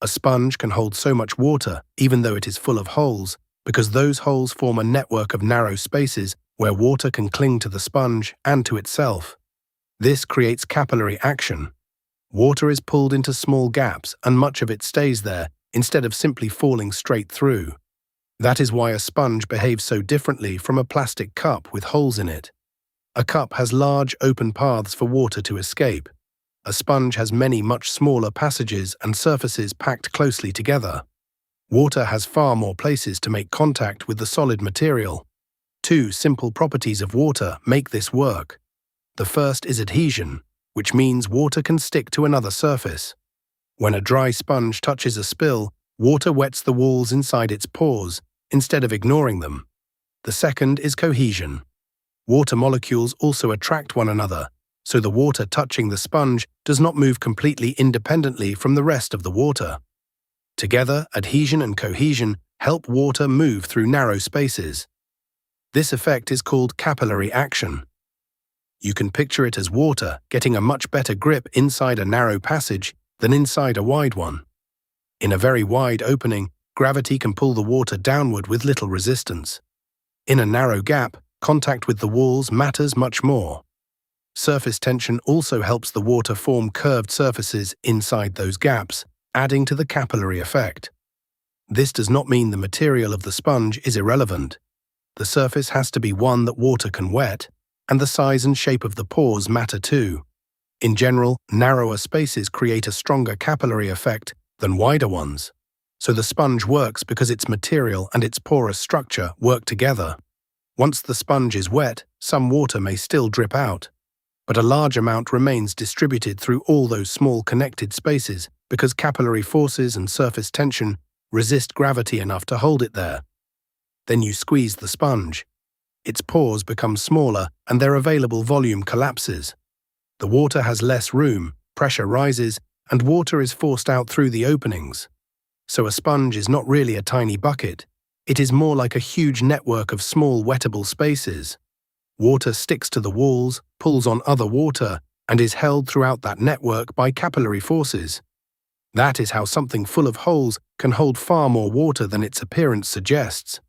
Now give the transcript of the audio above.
A sponge can hold so much water, even though it is full of holes, because those holes form a network of narrow spaces where water can cling to the sponge and to itself. This creates capillary action. Water is pulled into small gaps and much of it stays there instead of simply falling straight through. That is why a sponge behaves so differently from a plastic cup with holes in it. A cup has large open paths for water to escape. A sponge has many much smaller passages and surfaces packed closely together. Water has far more places to make contact with the solid material. Two simple properties of water make this work. The first is adhesion, which means water can stick to another surface. When a dry sponge touches a spill, water wets the walls inside its pores, instead of ignoring them. The second is cohesion. Water molecules also attract one another, so the water touching the sponge does not move completely independently from the rest of the water. Together, adhesion and cohesion help water move through narrow spaces. This effect is called capillary action. You can picture it as water getting a much better grip inside a narrow passage than inside a wide one. In a very wide opening, gravity can pull the water downward with little resistance. In a narrow gap, contact with the walls matters much more. Surface tension also helps the water form curved surfaces inside those gaps, adding to the capillary effect. This does not mean the material of the sponge is irrelevant. The surface has to be one that water can wet, and the size and shape of the pores matter too. In general, narrower spaces create a stronger capillary effect than wider ones. So the sponge works because its material and its porous structure work together. Once the sponge is wet, some water may still drip out, but a large amount remains distributed through all those small connected spaces because capillary forces and surface tension resist gravity enough to hold it there. Then you squeeze the sponge. Its pores become smaller and their available volume collapses. The water has less room, pressure rises, and water is forced out through the openings. So a sponge is not really a tiny bucket. It is more like a huge network of small wettable spaces. Water sticks to the walls, pulls on other water, and is held throughout that network by capillary forces. That is how something full of holes can hold far more water than its appearance suggests.